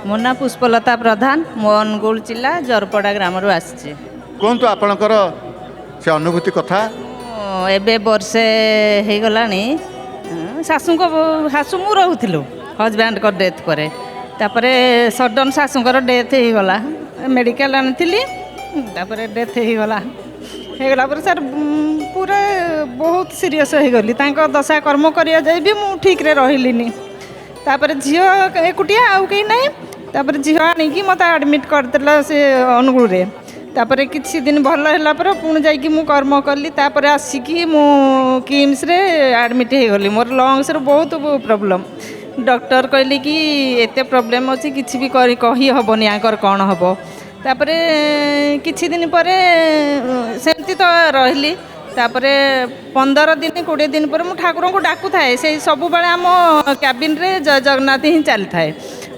ମୋ ନାଁ ପୁଷ୍ପଲତା ପ୍ରଧାନ ମୋ ଅନୁଗୁଳ ଜିଲ୍ଲା ଜରପଡ଼ା ଗ୍ରାମରୁ ଆସିଛି। କୁହନ୍ତୁ ଆପଣଙ୍କର ସେ ଅନୁଭୂତି କଥା। ଏବେ ବର୍ଷେ ହେଇଗଲାଣି ଶାଶୁ ମୁଁ ରହୁଥିଲୁ ହଜବ୍ୟାଣ୍ଡଙ୍କ ଡେଥ୍ ପରେ, ତାପରେ ସଡନ୍ ଶାଶୁଙ୍କର ଡେଥ୍ ହେଇଗଲା। ମେଡ଼ିକାଲ ଆଣିଥିଲି, ତାପରେ ଡେଥ୍ ହେଇଗଲା ପରେ ସାର୍ ପୁରା ବହୁତ ସିରିୟସ୍ ହେଇଗଲି। ତାଙ୍କ ଦଶା କର୍ମ କରିବା ଯାଇ ବି ମୁଁ ଠିକ୍ରେ ରହିଲିନି। ତାପରେ ଝିଅ ଏକୁଟିଆ, ଆଉ କେହି ନାହିଁ। ତାପରେ ଝିଅ ଆଣିକି ମୋତେ ଆଡ଼ମିଟ୍ କରିଦେଲା ସେ ଅନୁଗୁଳରେ। ତାପରେ କିଛି ଦିନ ଭଲ ହେଲା ପରେ ପୁଣି ଯାଇକି ମୁଁ କର୍ମ କଲି। ତାପରେ ଆସିକି ମୁଁ କିମ୍ସରେ ଆଡ଼ମିଟ୍ ହେଇଗଲି। ମୋର ଲଙ୍ଗସରେ ବହୁତ ପ୍ରୋବ୍ଲେମ୍। ଡକ୍ଟର କହିଲେ କି ଏତେ ପ୍ରୋବ୍ଲେମ୍ ଅଛି, କିଛି ବି କହି ହେବନି ଆଙ୍କର କ'ଣ ହେବ। ତାପରେ କିଛି ଦିନ ପରେ ସେମିତି ତ ରହିଲି। ତାପରେ 15 ଦିନ 20 ଦିନ ପରେ ମୁଁ ଠାକୁରଙ୍କୁ ଡାକୁଥାଏ। ସେଇ ସବୁବେଳେ ଆମ କ୍ୟାବିନ୍ରେ ଜୟ ଜଗନ୍ନାଥ ହିଁ ଚାଲିଥାଏ।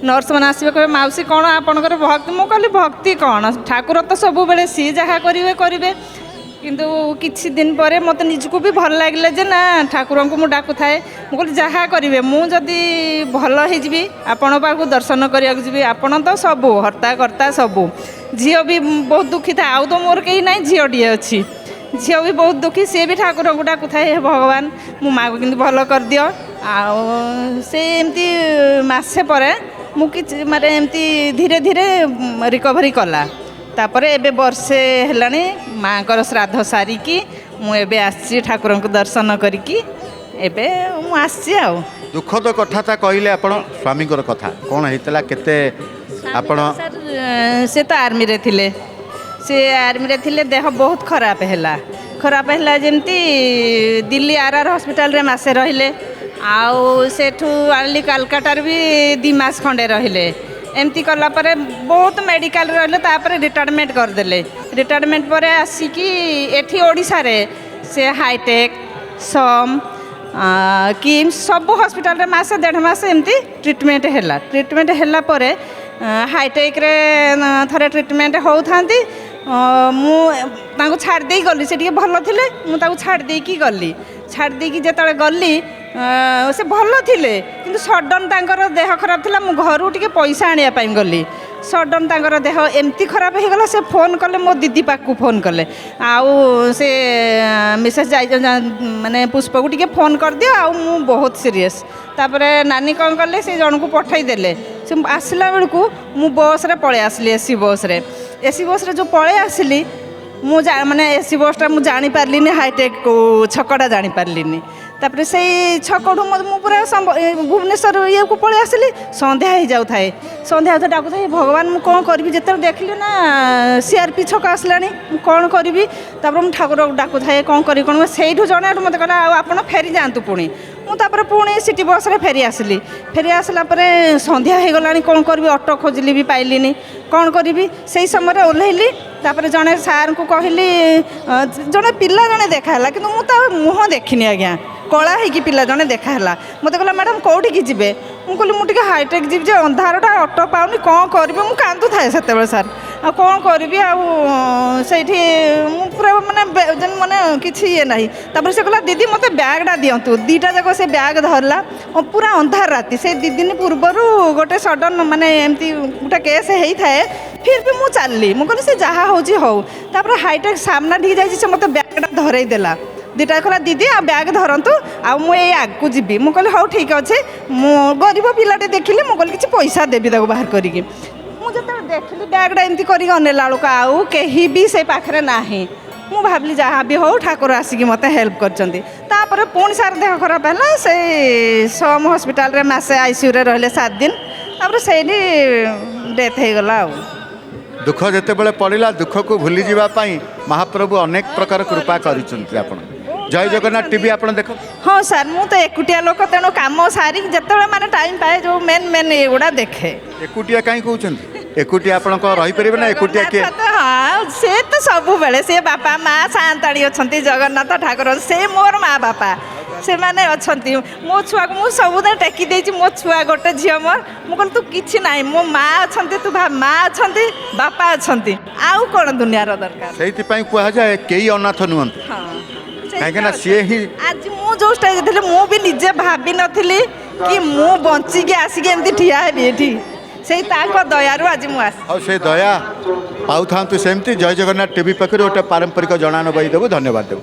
ନର୍ସମାନେ ଆସିବେ କହିବେ ମାଉସୀ କ'ଣ ଆପଣଙ୍କର ଭକ୍ତି? ମୁଁ କହିଲି ଭକ୍ତି କ'ଣ, ଠାକୁର ତ ସବୁବେଳେ ସିଏ ଯାହା କରିବେ କରିବେ। କିନ୍ତୁ କିଛି ଦିନ ପରେ ମୋତେ ନିଜକୁ ବି ଭଲ ଲାଗିଲା ଯେ ନା ଠାକୁରଙ୍କୁ ମୁଁ ଡାକୁଥାଏ। ମୁଁ କହିଲି ଯାହା କରିବେ, ମୁଁ ଯଦି ଭଲ ହେଇଯିବି ଆପଣଙ୍କ ପାଖକୁ ଦର୍ଶନ କରିବାକୁ ଯିବି। ଆପଣ ତ ସବୁ ହର୍ତ୍ତା କର୍ତ୍ତା ସବୁ। ଝିଅ ବି ବହୁତ ଦୁଃଖୀ ଥାଏ, ଆଉ ତ ମୋର କେହି ନାହିଁ, ଝିଅଟିଏ ଅଛି। ଝିଅ ବି ବହୁତ ଦୁଃଖୀ, ସିଏ ବି ଠାକୁରଙ୍କୁ ଡାକୁଥାଏ ହେ ଭଗବାନ ମୋ ମାଆକୁ କିନ୍ତୁ ଭଲ କରିଦିଅ। ଆଉ ସେ ଏମିତି ମାସେ ପରେ ମୁଁ କିଛି ମାନେ ଏମିତି ଧୀରେ ଧୀରେ ରିକଭରି କଲା। ତାପରେ ଏବେ ବର୍ଷେ ହେଲାଣି ମାଆଙ୍କର ଶ୍ରାଦ୍ଧ ସାରିକି ମୁଁ ଏବେ ଆସିଛି ଠାକୁରଙ୍କୁ ଦର୍ଶନ କରିକି ଏବେ ମୁଁ ଆସିଛି। ଆଉ ଦୁଃଖଦ କଥାଟା କହିଲେ ଆପଣ ସ୍ୱାମୀଙ୍କର କଥା କ'ଣ ହେଇଥିଲା, କେତେ ଆପଣ? ସାର୍ ସେ ତ ଆର୍ମିରେ ଥିଲେ, ସେ ଆର୍ମିରେ ଥିଲେ, ଦେହ ବହୁତ ଖରାପ ହେଲା ଯେମିତି ଦିଲ୍ଲୀ RR ହସ୍ପିଟାଲରେ ମାସେ ରହିଲେ। ଆଉ ସେଠୁ ଆଣିଲି କାଲକାଟାରେ ବି 2 ମାସ ଖଣ୍ଡେ ରହିଲେ। ଏମିତି କଲା ପରେ ବହୁତ ମେଡ଼ିକାଲରେ ରହିଲେ। ତାପରେ ରିଟାୟାରମେଣ୍ଟ କରିଦେଲେ। ରିଟାୟାରମେଣ୍ଟ ପରେ ଆସିକି ଏଠି ଓଡ଼ିଶାରେ ସେ ହାଇଟେକ୍, ସମ୍, କିମ୍ସ ସବୁ ହସ୍ପିଟାଲରେ ମାସେ 1.5 ମାସ ଏମିତି ଟ୍ରିଟମେଣ୍ଟ ହେଲା ପରେ ହାଇଟେକ୍ରେ ଥରେ ଟ୍ରିଟମେଣ୍ଟ ହେଉଥାନ୍ତି। ମୁଁ ତାଙ୍କୁ ଛାଡ଼ି ଦେଇ ଗଲି, ସେ ଟିକେ ଭଲ ଥିଲେ, ମୁଁ ତାକୁ ଛାଡ଼ି ଦେଇକି ଗଲି। ଛାଡ଼ି ଦେଇକି ଯେତେବେଳେ ଗଲି ସେ ଭଲ ଥିଲେ, କିନ୍ତୁ ସଡନ୍ ତାଙ୍କର ଦେହ ଖରାପ ଥିଲା। ମୁଁ ଘରୁ ଟିକେ ପଇସା ଆଣିବା ପାଇଁ ଗଲି। ସଡନ୍ ତାଙ୍କର ଦେହ ଏମିତି ଖରାପ ହେଇଗଲା, ସେ ଫୋନ୍ କଲେ, ମୋ ଦିଦି ପାଖକୁ ଫୋନ୍ କଲେ, ଆଉ ସେ ମିସେସ୍ ମାନେ ପୁଷ୍ପକୁ ଟିକେ ଫୋନ୍ କରିଦିଅ, ଆଉ ମୁଁ ବହୁତ ସିରିୟସ୍। ତାପରେ ନାନୀ କ'ଣ କଲେ, ସେ ଜଣକୁ ପଠାଇଦେଲେ। ସେ ଆସିଲା ବେଳକୁ ମୁଁ ବସ୍ରେ ପଳେଇ ଆସିଲି, ଏସି ବସ୍ରେ ଯେଉଁ ପଳେଇ ଆସିଲି, ମୁଁ ମାନେ ଏସି ବସ୍ଟା ମୁଁ ଜାଣିପାରିଲିନି, ହାଇଟେକ୍ ଛକଟା ଜାଣିପାରିଲିନି। ତାପରେ ସେଇ ଛକଠୁ ମୁଁ ପୁରା ଭୁବନେଶ୍ୱର ଇଏକୁ ପଳେଇ ଆସିଲି। ସନ୍ଧ୍ୟା ହେଇଯାଉଥାଏ ଡାକୁଥାଏ ଭଗବାନ ମୁଁ କ'ଣ କରିବି। ଯେତେବେଳେ ଦେଖିଲି ନା CRP ଛକ ଆସିଲାଣି, ମୁଁ କ'ଣ କରିବି। ତାପରେ ମୁଁ ଠାକୁରକୁ ଡାକୁଥାଏ କ'ଣ କରିବି ସେଇଠୁ ଜଣେ ମୋତେ କହିଲା ଆଉ ଆପଣ ଫେରି ଯାଆନ୍ତୁ ପୁଣି। ମୁଁ ତାପରେ ପୁଣି ସିଟି ବସ୍ରେ ଫେରି ଆସିଲା ପରେ ସନ୍ଧ୍ୟା ହେଇଗଲାଣି, କ'ଣ କରିବି, ଅଟୋ ଖୋଜିଲି ବି ପାଇଲିନି, କ'ଣ କରିବି। ସେଇ ସମୟରେ ଓହ୍ଲେଇଲି। ତାପରେ ଜଣେ ସାର୍ଙ୍କୁ କହିଲି, ଜଣେ ପିଲା ଦେଖା ହେଲା, କିନ୍ତୁ ମୁଁ ତା ମୁହଁ ଦେଖିନି ଆଜ୍ଞା। କଳା ହେଇକି ପିଲା ଜଣେ ଦେଖା ହେଲା। ମୋତେ କହିଲା ମ୍ୟାଡ଼ାମ୍ କେଉଁଠିକି ଯିବେ? ମୁଁ କହିଲି ମୁଁ ଟିକେ ହାଇଟେକ୍ ଯିବି ଯେ ଅନ୍ଧାରଟା, ଅଟୋ ପାଉନି, କ'ଣ କରିବି। ମୁଁ କାନ୍ଦୁଥାଏ ସେତେବେଳେ ସାର୍, ଆଉ କ'ଣ କରିବି। ଆଉ ସେଇଠି ମୁଁ ପୁରା ମାନେ କିଛି ଇଏ ନାହିଁ। ତାପରେ ସେ କହିଲା ଦିଦି ମୋତେ ବ୍ୟାଗ୍ଟା ଦିଅନ୍ତୁ। 2ଟା ଯାକ ସେ ବ୍ୟାଗ୍ ଧରିଲା। ପୁରା ଅନ୍ଧାର ରାତି, ସେ 2 ଦିନ ପୂର୍ବରୁ ଗୋଟେ ସଡନ୍ ମାନେ ଏମିତି ଗୋଟେ କେସ୍ ହେଇଥାଏ। ଫିର୍ ବି ମୁଁ ଚାଲିଲି, ମୁଁ କହିଲି ସେ ଯାହା ହେଉଛି ହଉ। ତାପରେ ହାଇଟେକ୍ ସାମ୍ନା ଟିକେ ଯାଇଛି, ସେ ମୋତେ ବ୍ୟାଗ୍ଟା ଧରେଇ ଦେଲା। 2ଟା କହିଲା ଦିଦି ଆଉ ବ୍ୟାଗ୍ ଧରନ୍ତୁ, ଆଉ ମୁଁ ଏଇ ଆଗକୁ ଯିବି। ମୁଁ କହିଲି ହଉ ଠିକ୍ ଅଛି। ମୁଁ ଗରିବ ପିଲାଟେ ଦେଖିଲି, ମୁଁ କହିଲି କିଛି ପଇସା ଦେବି ତାକୁ ବାହାର କରିକି। ମୁଁ ଯେତେବେଳେ ଦେଖିଲି ବ୍ୟାଗ୍ଟା ଏମିତି କରିକି ଅନେଇଲା ବେଳକୁ ଆଉ କେହି ବି ସେ ପାଖରେ ନାହିଁ। ମୁଁ ଭାବିଲି ଯାହା ବି ହଉ ଠାକୁର ଆସିକି ମୋତେ ହେଲ୍ପ କରିଛନ୍ତି। ତାପରେ ପୁଣି ସାର୍ ଦେହ ଖରାପ ହେଲା, ସେଇ ସମ୍ ହସ୍ପିଟାଲରେ ମାସେ ICUରେ ରହିଲେ 7 ଦିନ। ତାପରେ ସେଇଠି ଡେଥ୍ ହେଇଗଲା। ଆଉ ଦୁଃଖ ଯେତେବେଳେ ପଡ଼ିଲା, ଦୁଃଖକୁ ଭୁଲିଯିବା ପାଇଁ ମହାପ୍ରଭୁ ଅନେକ ପ୍ରକାର କୃପା କରିଛନ୍ତି। ଆପଣ ଜୟ ଜଗନ୍ନାଥ ଟିଭି ଆପଣ ଦେଖ? ହଁ ସାର୍, ମୁଁ ତ ଏକୁଟିଆ ଲୋକ, ତେଣୁ କାମ ସାରିକି ଯେତେବେଳେ ମାନେ ଟାଇମ୍ ପାଏ ଯେଉଁ ମେନ୍ ଏଗୁଡ଼ା ଦେଖେ। ଏକୁଟିଆ କାହିଁ କହୁଛନ୍ତି? ଏକୁଟିଆ ଆପଣ କ'ଣ ରହିପାରିବେ ନା? ଏକୁଟିଆ କିଏ? ହଁ, ସେ ତ ସବୁବେଳେ ସେ ବାପା ମା ସାନ୍ତାଣୀ ଅଛନ୍ତି, ଜଗନ୍ନାଥ ଠାକୁର, ସେ ମୋର ମା ବାପା ସେମାନେ ଅଛନ୍ତି। ମୋ ଛୁଆକୁ ମୁଁ ସବୁଦିନ ଟେକି ଦେଇଛି। ମୋ ଛୁଆ ଗୋଟେ ଝିଅ ମୋର। ମୁଁ କହିଲି ତୁ କିଛି ନାହିଁ, ମୋ ମା ଅଛନ୍ତି, ତୁ ମା ଅଛନ୍ତି, ବାପା ଅଛନ୍ତି, ଆଉ କ'ଣ ଦୁନିଆର ଦରକାର। ସେଇଥିପାଇଁ କୁହାଯାଏ କେହି ଅନାଥ ନୁହନ୍ତି। କାହିଁକି ନା ସିଏ ହିଁ ଆଜି ମୁଁ ଯେଉଁ ଷ୍ଟେଜ୍ ଥିଲି, ମୁଁ ବି ନିଜେ ଭାବିନଥିଲି କି ମୁଁ ବଞ୍ଚିକି ଆସିକି ଏମିତି ଠିଆ ହେବି ଏଠି। ସେଇ ତାଙ୍କ ଦୟାରୁ ଆଜି ମୁଁ ଆସିଛି। ଆଉ ସେ ଦୟା ପାଉଥାନ୍ତୁ ସେମିତି। ଜୟ ଜଗନ୍ନାଥ ଟିଭି ପାଖରୁ ଗୋଟେ ପାରମ୍ପରିକ ଜଣାଣ ବହି ଦେବୁ, ଧନ୍ୟବାଦ ଦେବୁ।